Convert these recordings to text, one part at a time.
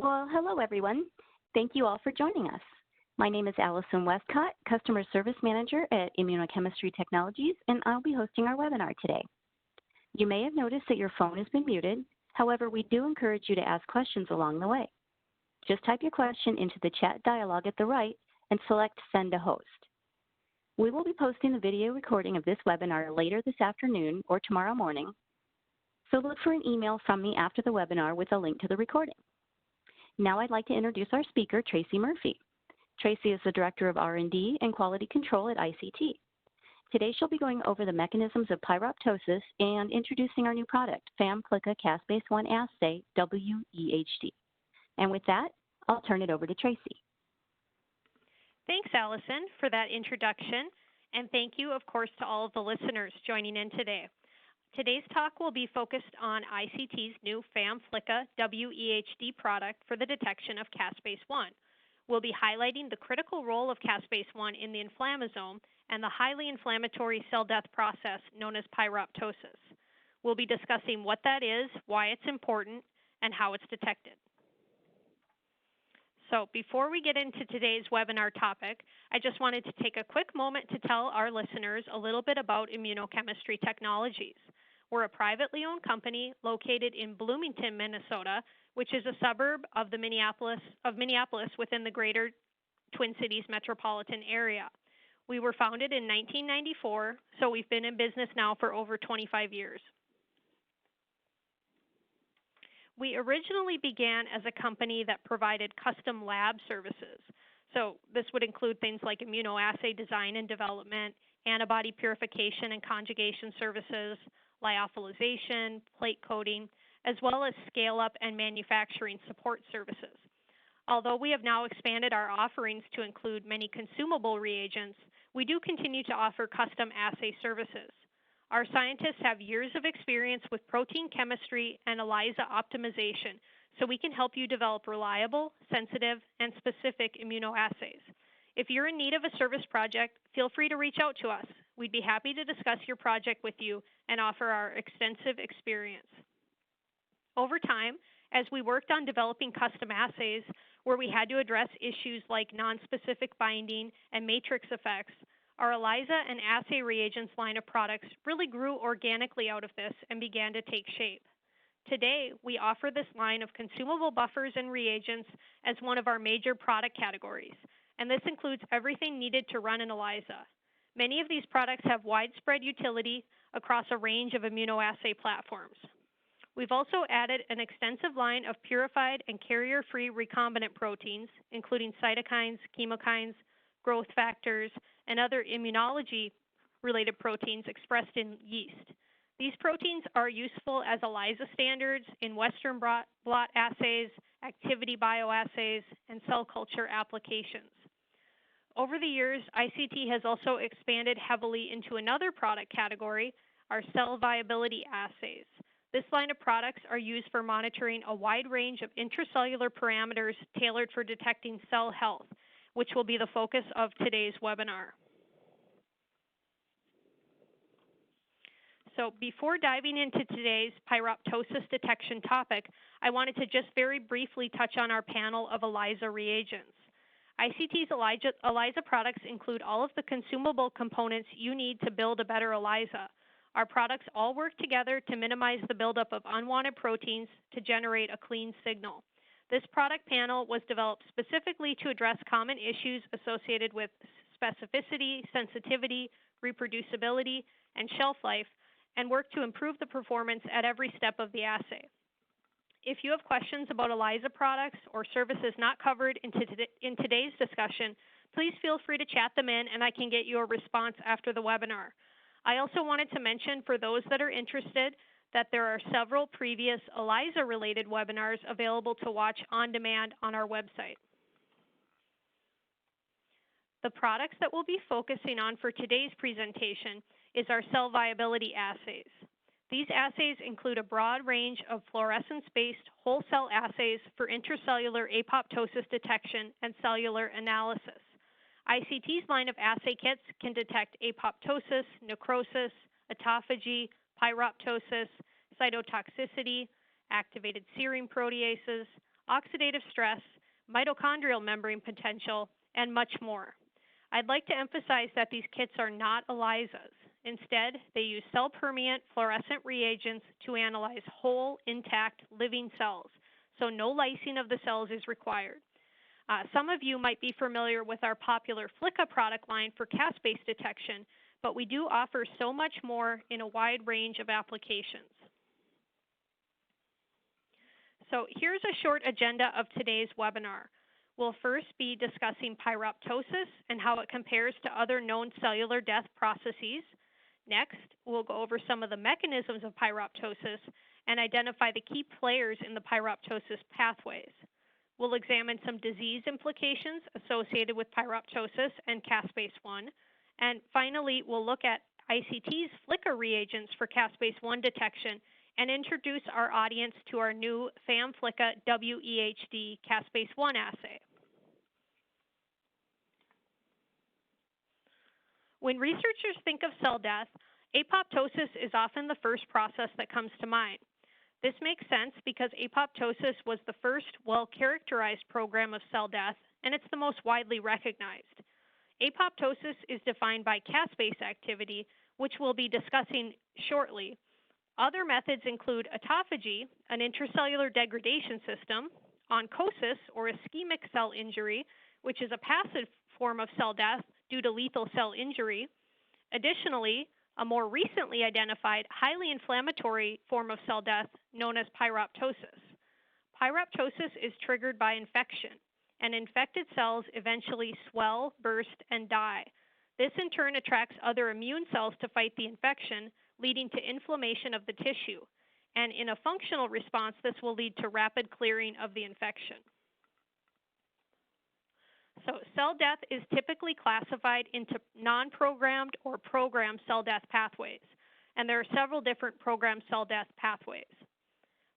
Well, hello everyone. Thank you all for joining us. My name is Allison Westcott, Customer Service Manager at ImmunoChemistry Technologies, and I'll be hosting our webinar today. You may have noticed that your phone has been muted. However, we do encourage you to ask questions along the way. Just type your question into the chat dialog at the right and select Send to Host. We will be posting the video recording of this webinar later this afternoon or tomorrow morning, so look for an email from me after the webinar with a link to the recording. Now I'd like to introduce our speaker, Tracy Murphy. Tracy is the Director of R&D and Quality Control at ICT. Today she'll be going over the mechanisms of pyroptosis and introducing our new product, FAM-FLICA Caspase-1 Assay, WEHD. And with that, I'll turn it over to Tracy. Thanks, Allison, for that introduction, and thank you, of course, to all of the listeners joining in today. Today's talk will be focused on ICT's new FAM-FLICA WEHD product for the detection of Caspase-1. We'll be highlighting the critical role of Caspase-1 in the inflammasome and the highly inflammatory cell death process known as pyroptosis. We'll be discussing what that is, why it's important, and how it's detected. So before we get into today's webinar topic, I just wanted to take a quick moment to tell our listeners a little bit about ImmunoChemistry Technologies. We're a privately owned company located in Bloomington, Minnesota, which is a suburb of Minneapolis within the greater Twin Cities metropolitan area. We were founded in 1994, so we've been in business now for over 25 years. We originally began as a company that provided custom lab services. So this would include things like immunoassay design and development, antibody purification and conjugation services, lyophilization, plate coating, as well as scale-up and manufacturing support services. Although we have now expanded our offerings to include many consumable reagents, we do continue to offer custom assay services. Our scientists have years of experience with protein chemistry and ELISA optimization, so we can help you develop reliable, sensitive, and specific immunoassays. If you're in need of a service project, feel free to reach out to us. We'd be happy to discuss your project with you and offer our extensive experience. Over time, as we worked on developing custom assays where we had to address issues like nonspecific binding and matrix effects, our ELISA and assay reagents line of products really grew organically out of this and began to take shape. Today, we offer this line of consumable buffers and reagents as one of our major product categories, and this includes everything needed to run an ELISA. Many of these products have widespread utility across a range of immunoassay platforms. We've also added an extensive line of purified and carrier-free recombinant proteins, including cytokines, chemokines, growth factors, and other immunology-related proteins expressed in yeast. These proteins are useful as ELISA standards in Western blot assays, activity bioassays, and cell culture applications. Over the years, ICT has also expanded heavily into another product category, our cell viability assays. This line of products are used for monitoring a wide range of intracellular parameters tailored for detecting cell health, which will be the focus of today's webinar. So before diving into today's pyroptosis detection topic, I wanted to just very briefly touch on our panel of ELISA reagents. ICT's ELISA products include all of the consumable components you need to build a better ELISA. Our products all work together to minimize the buildup of unwanted proteins to generate a clean signal. This product panel was developed specifically to address common issues associated with specificity, sensitivity, reproducibility, and shelf life, and work to improve the performance at every step of the assay. If you have questions about ELISA products or services not covered in today's discussion, please feel free to chat them in and I can get you a response after the webinar. I also wanted to mention for those that are interested that there are several previous ELISA-related webinars available to watch on demand on our website. The products that we'll be focusing on for today's presentation is our cell viability assays. These assays include a broad range of fluorescence-based whole cell assays for intracellular apoptosis detection and cellular analysis. ICT's line of assay kits can detect apoptosis, necrosis, autophagy, pyroptosis, cytotoxicity, activated serine proteases, oxidative stress, mitochondrial membrane potential, and much more. I'd like to emphasize that these kits are not ELISAs. Instead, they use cell-permeant fluorescent reagents to analyze whole, intact, living cells, so no lysing of the cells is required. Some of you might be familiar with our popular FLICA product line for caspase detection, but we do offer so much more in a wide range of applications. So here's a short agenda of today's webinar. We'll first be discussing pyroptosis and how it compares to other known cellular death processes. Next, we'll go over some of the mechanisms of pyroptosis and identify the key players in the pyroptosis pathways. We'll examine some disease implications associated with pyroptosis and Caspase-1. And finally, we'll look at ICT's FLICA reagents for Caspase-1 detection and introduce our audience to our new FAM-FLICA WEHD Caspase-1 assay. When researchers think of cell death, apoptosis is often the first process that comes to mind. This makes sense because apoptosis was the first well-characterized program of cell death, and it's the most widely recognized. Apoptosis is defined by caspase activity, which we'll be discussing shortly. Other methods include autophagy, an intracellular degradation system, oncosis, or ischemic cell injury, which is a passive form of cell death due to lethal cell injury. Additionally, a more recently identified highly inflammatory form of cell death known as pyroptosis. Pyroptosis is triggered by infection, and infected cells eventually swell, burst, and die. This in turn attracts other immune cells to fight the infection, leading to inflammation of the tissue. And in a functional response, this will lead to rapid clearing of the infection. So cell death is typically classified into non-programmed or programmed cell death pathways, and there are several different programmed cell death pathways.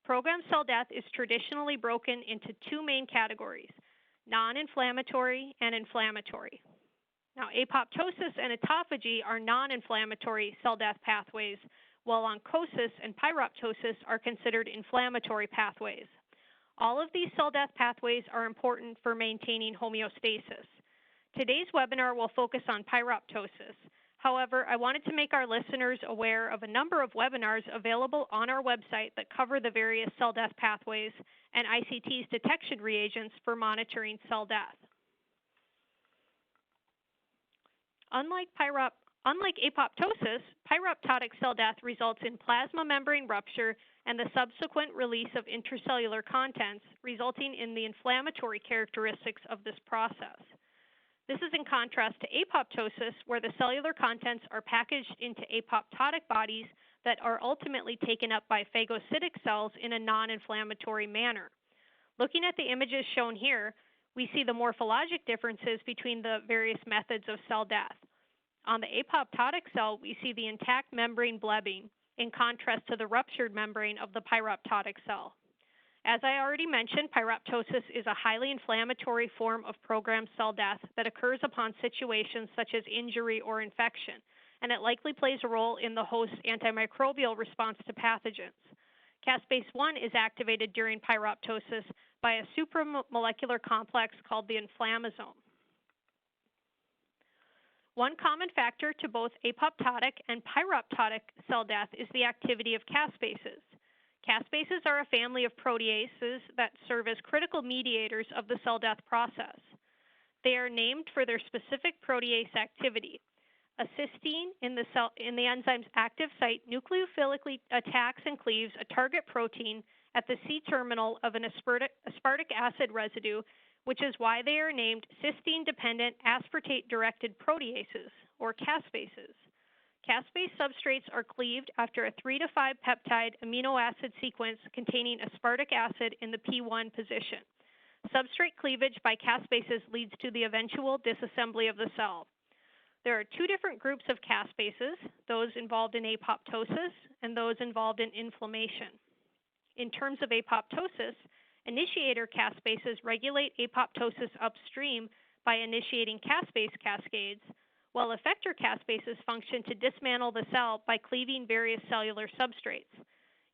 Programmed cell death is traditionally broken into two main categories, non-inflammatory and inflammatory. Now, apoptosis and autophagy are non-inflammatory cell death pathways, while oncosis and pyroptosis are considered inflammatory pathways. All of these cell death pathways are important for maintaining homeostasis. Today's webinar will focus on pyroptosis. However, I wanted to make our listeners aware of a number of webinars available on our website that cover the various cell death pathways and ICT's detection reagents for monitoring cell death. Unlike apoptosis, pyroptotic cell death results in plasma membrane rupture and the subsequent release of intracellular contents, resulting in the inflammatory characteristics of this process. This is in contrast to apoptosis, where the cellular contents are packaged into apoptotic bodies that are ultimately taken up by phagocytic cells in a non-inflammatory manner. Looking at the images shown here, we see the morphologic differences between the various methods of cell death. On the apoptotic cell, we see the intact membrane blebbing, in contrast to the ruptured membrane of the pyroptotic cell. As I already mentioned, pyroptosis is a highly inflammatory form of programmed cell death that occurs upon situations such as injury or infection, and it likely plays a role in the host's antimicrobial response to pathogens. Caspase-1 is activated during pyroptosis by a supramolecular complex called the Inflammasome. One common factor to both apoptotic and pyroptotic cell death is the activity of caspases. Caspases are a family of proteases that serve as critical mediators of the cell death process. They are named for their specific protease activity. A cysteine in the enzyme's active site nucleophilically attacks and cleaves a target protein at the C-terminal of an aspartic acid residue, which is why they are named cysteine-dependent aspartate-directed proteases, or caspases. Caspase substrates are cleaved after a 3 to 5 peptide amino acid sequence containing aspartic acid in the P1 position. Substrate cleavage by caspases leads to the eventual disassembly of the cell. There are two different groups of caspases, those involved in apoptosis and those involved in inflammation. In terms of apoptosis, initiator caspases regulate apoptosis upstream by initiating caspase cascades, while effector caspases function to dismantle the cell by cleaving various cellular substrates.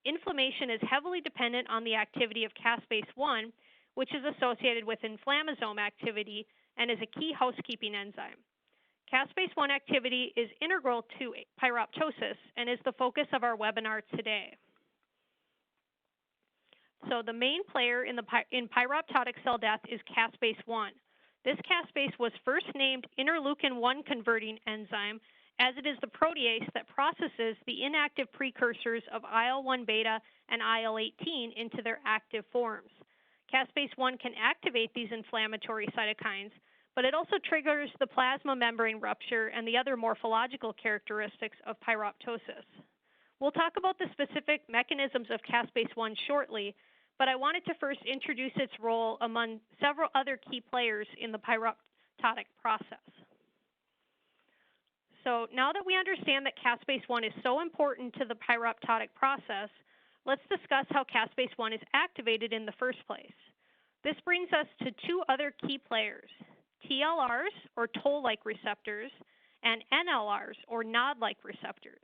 Inflammation is heavily dependent on the activity of Caspase-1, which is associated with inflammasome activity and is a key housekeeping enzyme. Caspase-1 activity is integral to pyroptosis and is the focus of our webinar today. So the main player in pyroptotic cell death is caspase-1. This caspase was first named interleukin-1 converting enzyme, as it is the protease that processes the inactive precursors of IL-1 beta and IL-18 into their active forms. Caspase-1 can activate these inflammatory cytokines, but it also triggers the plasma membrane rupture and the other morphological characteristics of pyroptosis. We'll talk about the specific mechanisms of caspase-1 shortly, but I wanted to first introduce its role among several other key players in the pyroptotic process. So now that we understand that caspase-1 is so important to the pyroptotic process, let's discuss how caspase-1 is activated in the first place. This brings us to two other key players, TLRs, or toll-like receptors, and NLRs, or nod-like receptors.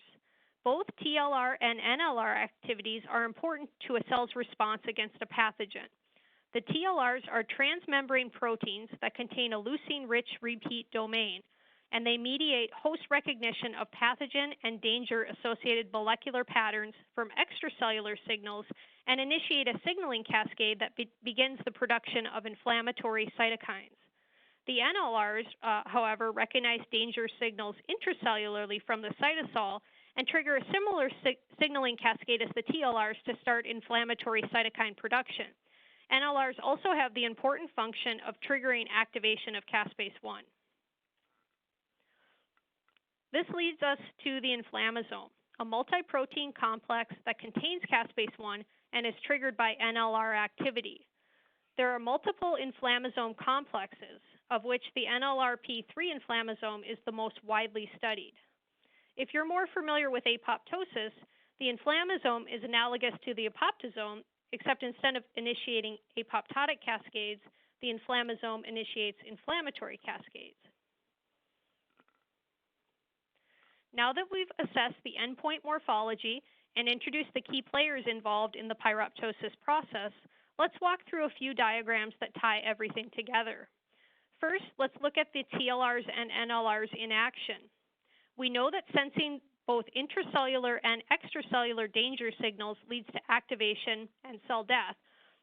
Both TLR and NLR activities are important to a cell's response against a pathogen. The TLRs are transmembrane proteins that contain a leucine-rich repeat domain, and they mediate host recognition of pathogen and danger-associated molecular patterns from extracellular signals and initiate a signaling cascade that begins the production of inflammatory cytokines. The NLRs, however, recognize danger signals intracellularly from the cytosol and trigger a similar signaling cascade as the TLRs to start inflammatory cytokine production. NLRs also have the important function of triggering activation of caspase-1. This leads us to the inflammasome, a multi-protein complex that contains caspase-1 and is triggered by NLR activity. There are multiple inflammasome complexes, of which the NLRP3 inflammasome is the most widely studied. If you're more familiar with apoptosis, the inflammasome is analogous to the apoptosome, except instead of initiating apoptotic cascades, the inflammasome initiates inflammatory cascades. Now that we've assessed the endpoint morphology and introduced the key players involved in the pyroptosis process, let's walk through a few diagrams that tie everything together. First, let's look at the TLRs and NLRs in action. We know that sensing both intracellular and extracellular danger signals leads to activation and cell death.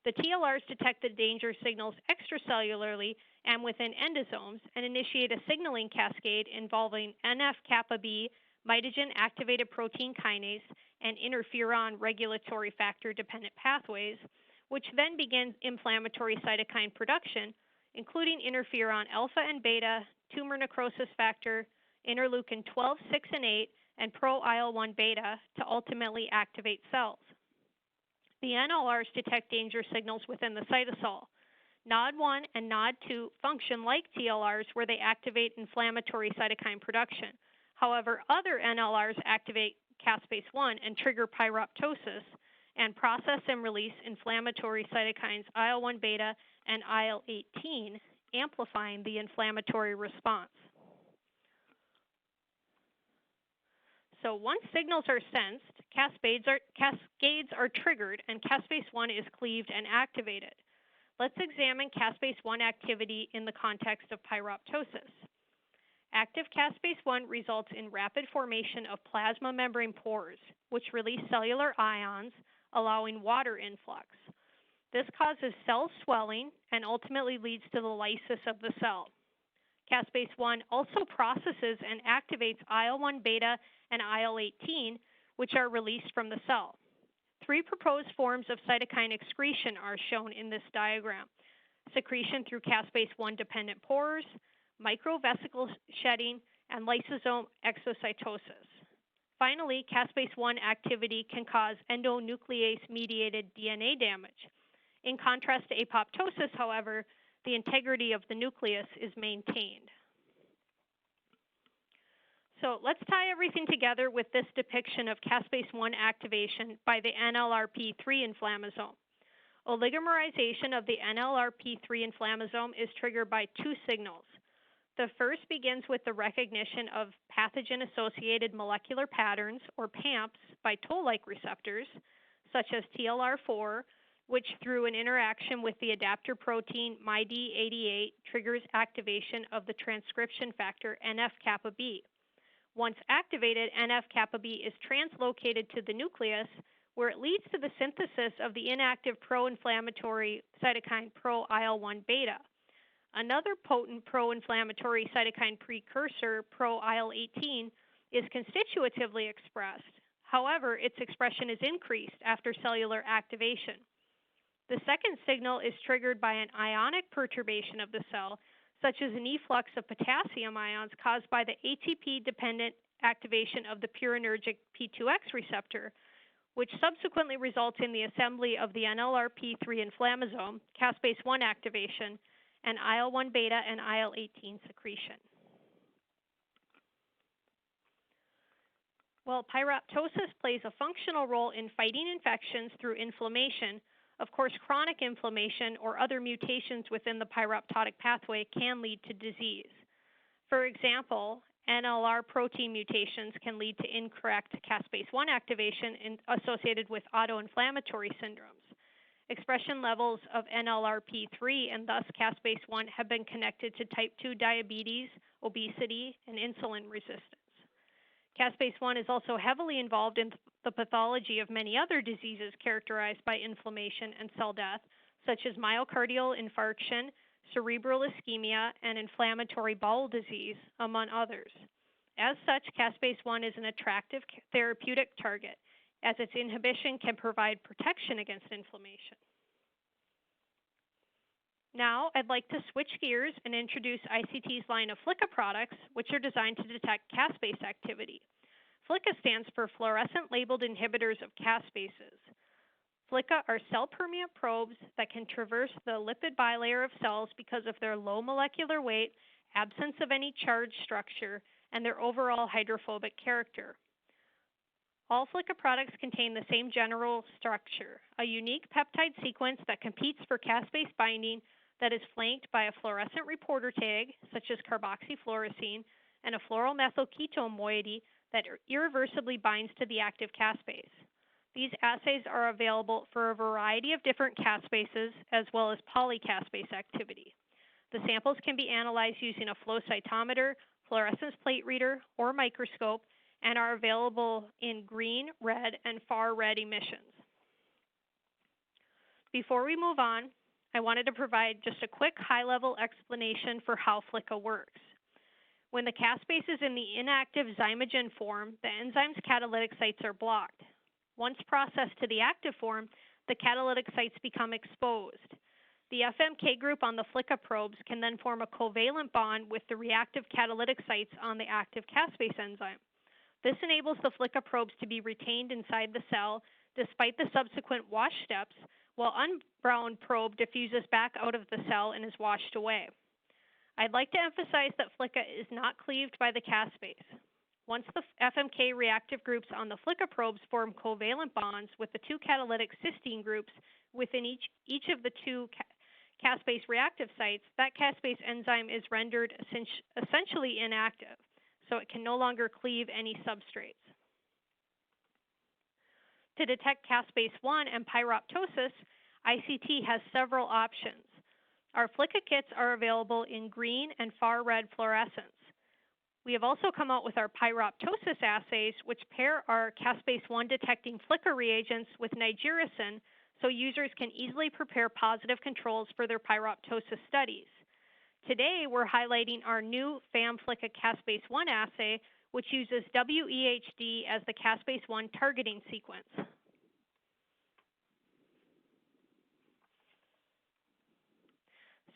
The TLRs detect the danger signals extracellularly and within endosomes and initiate a signaling cascade involving NF-kappa B, mitogen activated protein kinase, and interferon regulatory factor dependent pathways, which then begin inflammatory cytokine production, including interferon alpha and beta, tumor necrosis factor, interleukin 12, 6, and 8, and pro-IL-1 beta to ultimately activate cells. The NLRs detect danger signals within the cytosol. NOD1 and NOD2 function like TLRs where they activate inflammatory cytokine production. However, other NLRs activate caspase-1 and trigger pyroptosis and process and release inflammatory cytokines IL-1 beta and IL-18, amplifying the inflammatory response. So once signals are sensed, cascades are triggered and caspase-1 is cleaved and activated. Let's examine caspase-1 activity in the context of pyroptosis. Active caspase-1 results in rapid formation of plasma membrane pores, which release cellular ions, allowing water influx. This causes cell swelling and ultimately leads to the lysis of the cell. Caspase-1 also processes and activates IL-1 beta and IL-18, which are released from the cell. Three proposed forms of cytokine excretion are shown in this diagram: secretion through caspase-1 dependent pores, microvesicle shedding, and lysosome exocytosis. Finally, caspase-1 activity can cause endonuclease-mediated DNA damage. In contrast to apoptosis, however, the integrity of the nucleus is maintained. So let's tie everything together with this depiction of caspase-1 activation by the NLRP3 inflammasome. Oligomerization of the NLRP3 inflammasome is triggered by two signals. The first begins with the recognition of pathogen-associated molecular patterns, or PAMPs, by toll-like receptors, such as TLR4, which through an interaction with the adapter protein MyD88 triggers activation of the transcription factor NF-kappa B. Once activated, NF-kappa B is translocated to the nucleus, where it leads to the synthesis of the inactive pro-inflammatory cytokine pro-IL-1 beta. Another potent pro-inflammatory cytokine precursor, pro-IL-18, is constitutively expressed. However, its expression is increased after cellular activation. The second signal is triggered by an ionic perturbation of the cell, such as an efflux of potassium ions caused by the ATP-dependent activation of the purinergic P2X receptor, which subsequently results in the assembly of the NLRP3 inflammasome, Caspase-1 activation, and IL-1 beta and IL-18 secretion. Well, pyroptosis plays a functional role in fighting infections through inflammation. Of course, chronic inflammation or other mutations within the pyroptotic pathway can lead to disease. For example, NLR protein mutations can lead to incorrect caspase-1 activation associated with autoinflammatory syndromes. Expression levels of NLRP3 and thus caspase-1 have been connected to type 2 diabetes, obesity, and insulin resistance. Caspase-1 is also heavily involved in the pathology of many other diseases characterized by inflammation and cell death, such as myocardial infarction, cerebral ischemia, and inflammatory bowel disease, among others. As such, caspase-1 is an attractive therapeutic target, as its inhibition can provide protection against inflammation. Now, I'd like to switch gears and introduce ICT's line of FLICA products, which are designed to detect caspase activity. FLICA stands for Fluorescent-Labeled Inhibitors of Caspases. FLICA are cell-permeant probes that can traverse the lipid bilayer of cells because of their low molecular weight, absence of any charged structure, and their overall hydrophobic character. All FLICA products contain the same general structure, a unique peptide sequence that competes for caspase binding that is flanked by a fluorescent reporter tag, such as carboxyfluorescein, and a floral methyl ketone moiety that irreversibly binds to the active caspase. These assays are available for a variety of different caspases as well as polycaspase activity. The samples can be analyzed using a flow cytometer, fluorescence plate reader, or microscope, and are available in green, red, and far red emissions. Before we move on, I wanted to provide just a quick high-level explanation for how FLICA works. When the caspase is in the inactive zymogen form, the enzyme's catalytic sites are blocked. Once processed to the active form, the catalytic sites become exposed. The FMK group on the FLICA probes can then form a covalent bond with the reactive catalytic sites on the active caspase enzyme. This enables the FLICA probes to be retained inside the cell despite the subsequent wash steps, while unbound probe diffuses back out of the cell and is washed away. I'd like to emphasize that FLICA is not cleaved by the caspase. Once the FMK reactive groups on the FLICA probes form covalent bonds with the two catalytic cysteine groups within each of the two caspase reactive sites, that caspase enzyme is rendered essentially inactive, so it can no longer cleave any substrates. To detect caspase-1 and pyroptosis, ICT has several options. Our FLICA kits are available in green and far red fluorescence. We have also come out with our pyroptosis assays, which pair our caspase-1 detecting FLICA reagents with nigiricin, so users can easily prepare positive controls for their pyroptosis studies. Today, we're highlighting our new FAM-FLICA Caspase-1 assay, which uses WEHD as the Caspase-1 targeting sequence.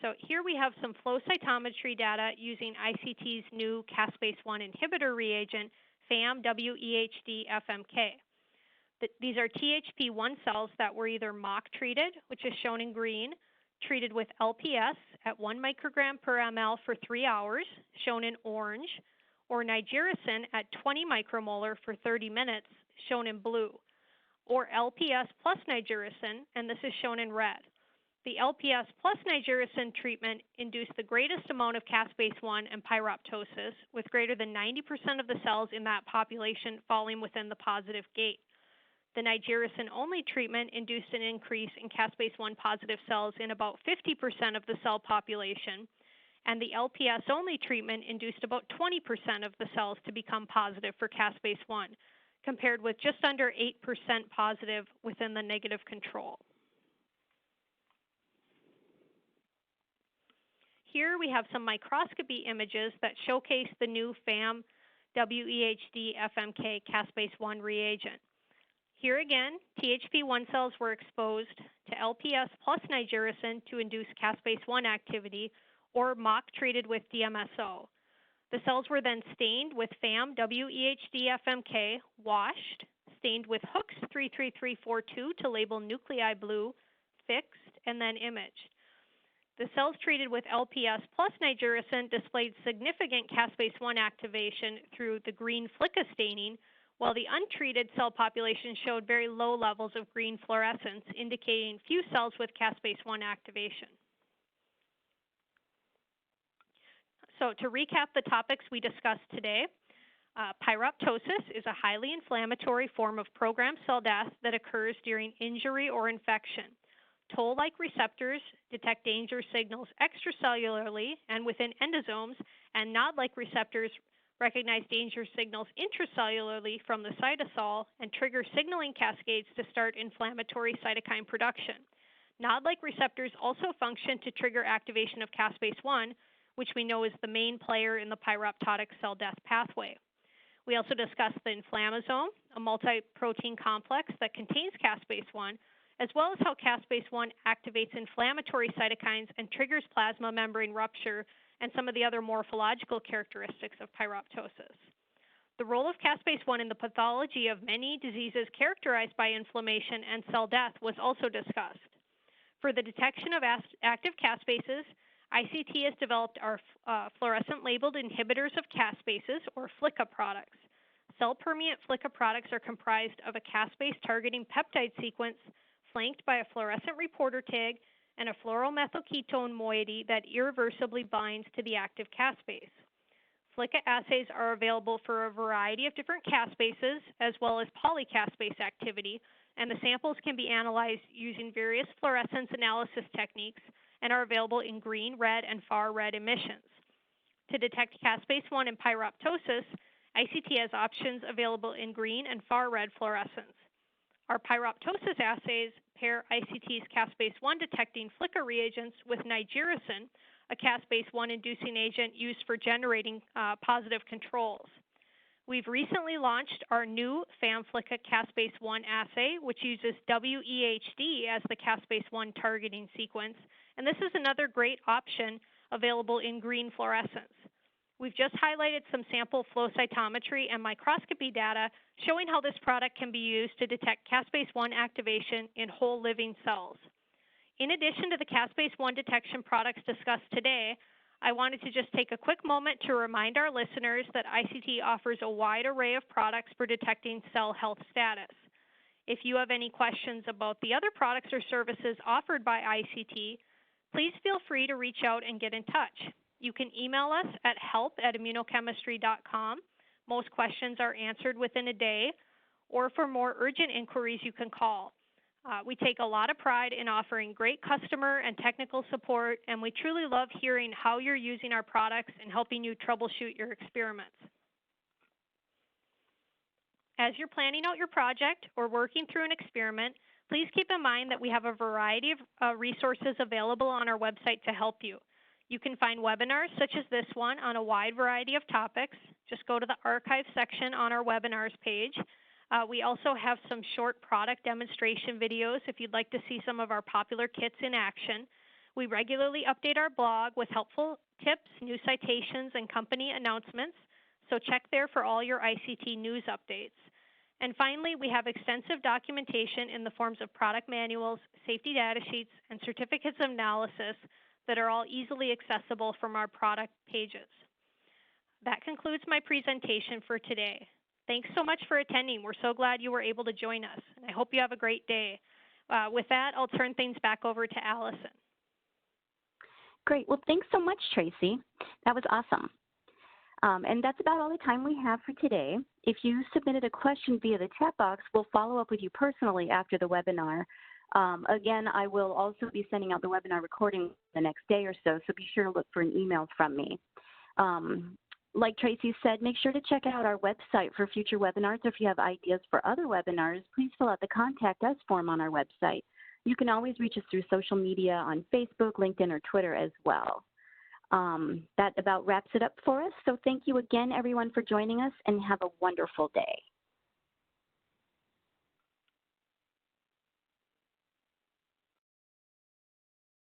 So here we have some flow cytometry data using ICT's new Caspase-1 inhibitor reagent, FAM-WEHD FMK. These are THP1 cells that were either mock treated, which is shown in green, treated with LPS at 1 microgram per ml for 3 hours, shown in orange, or nigiricin at 20 micromolar for 30 minutes, shown in blue, or LPS plus nigiricin, and this is shown in red. The LPS plus nigiricin treatment induced the greatest amount of caspase-1 and pyroptosis, with greater than 90% of the cells in that population falling within the positive gate. The nigiricin-only treatment induced an increase in caspase-1 positive cells in about 50% of the cell population, and the LPS-only treatment induced about 20% of the cells to become positive for caspase-1, compared with just under 8% positive within the negative control. Here we have some microscopy images that showcase the new FAM-WEHD FMK Caspase-1 reagent. Here again, THP1 cells were exposed to LPS plus nigiricin to induce caspase-1 activity, or mock treated with DMSO. The cells were then stained with FAM-WEHD FMK, washed, stained with Hooks 33342 to label nuclei blue, fixed, and then imaged. The cells treated with LPS plus nigiricin displayed significant caspase-1 activation through the green FLICA staining, while the untreated cell population showed very low levels of green fluorescence, indicating few cells with caspase-1 activation. So to recap the topics we discussed today, pyroptosis is a highly inflammatory form of programmed cell death that occurs during injury or infection. Toll-like receptors detect danger signals extracellularly and within endosomes, and nod-like receptors recognize danger signals intracellularly from the cytosol and trigger signaling cascades to start inflammatory cytokine production. Nod-like receptors also function to trigger activation of caspase-1, which we know is the main player in the pyroptotic cell death pathway. We also discussed the inflammasome, a multi-protein complex that contains caspase-1, as well as how caspase-1 activates inflammatory cytokines and triggers plasma membrane rupture and some of the other morphological characteristics of pyroptosis. The role of caspase-1 in the pathology of many diseases characterized by inflammation and cell death was also discussed. For the detection of active caspases, ICT has developed our fluorescent-labeled inhibitors of caspases, or FLICA products. Cell-permeant FLICA products are comprised of a caspase-targeting peptide sequence flanked by a fluorescent reporter tag and a fluoromethylketone moiety that irreversibly binds to the active caspase. FLICA assays are available for a variety of different caspases as well as polycaspase activity, and the samples can be analyzed using various fluorescence analysis techniques and are available in green, red, and far red emissions. To detect caspase-1 and pyroptosis, ICT has options available in green and far red fluorescence. Our pyroptosis assays pair ICT's caspase-1 detecting FLICA reagents with nigiricin, a caspase-1 inducing agent used for generating positive controls. We've recently launched our new FAM-FLICA Caspase-1 assay, which uses WEHD as the caspase-1 targeting sequence, and this is another great option available in green fluorescence. We've just highlighted some sample flow cytometry and microscopy data showing how this product can be used to detect caspase-1 activation in whole living cells. In addition to the caspase-1 detection products discussed today, I wanted to just take a quick moment to remind our listeners that ICT offers a wide array of products for detecting cell health status. If you have any questions about the other products or services offered by ICT, please feel free to reach out and get in touch. You can email us at help@immunochemistry.com. Most questions are answered within a day, or for more urgent inquiries, you can call. We take a lot of pride in offering great customer and technical support, and we truly love hearing how you're using our products and helping you troubleshoot your experiments. As you're planning out your project or working through an experiment, please keep in mind that we have a variety of resources available on our website to help you. You can find webinars such as this one on a wide variety of topics. Just go to the archive section on our webinars page. We also have some short product demonstration videos if you'd like to see some of our popular kits in action. We regularly update our blog with helpful tips, new citations, and company announcements, so check there for all your ICT news updates. And finally, we have extensive documentation in the forms of product manuals, safety data sheets, and certificates of analysis that are all easily accessible from our product pages. That concludes my presentation for today. Thanks so much for attending. We're so glad you were able to join us, and I hope you have a great day. With that, I'll turn things back over to Allison. Great. Well, thanks so much, Tracy. That was awesome. And that's about all the time we have for today. If you submitted a question via the chat box, we'll follow up with you personally after the webinar. Again, I will also be sending out the webinar recording the next day or so be sure to look for an email from me. Like Tracy said, make sure to check out our website for future webinars. If you have ideas for other webinars, please fill out the Contact Us form on our website. You can always reach us through social media on Facebook, LinkedIn, or Twitter as well. That about wraps it up for us. So thank you again, everyone, for joining us, and have a wonderful day.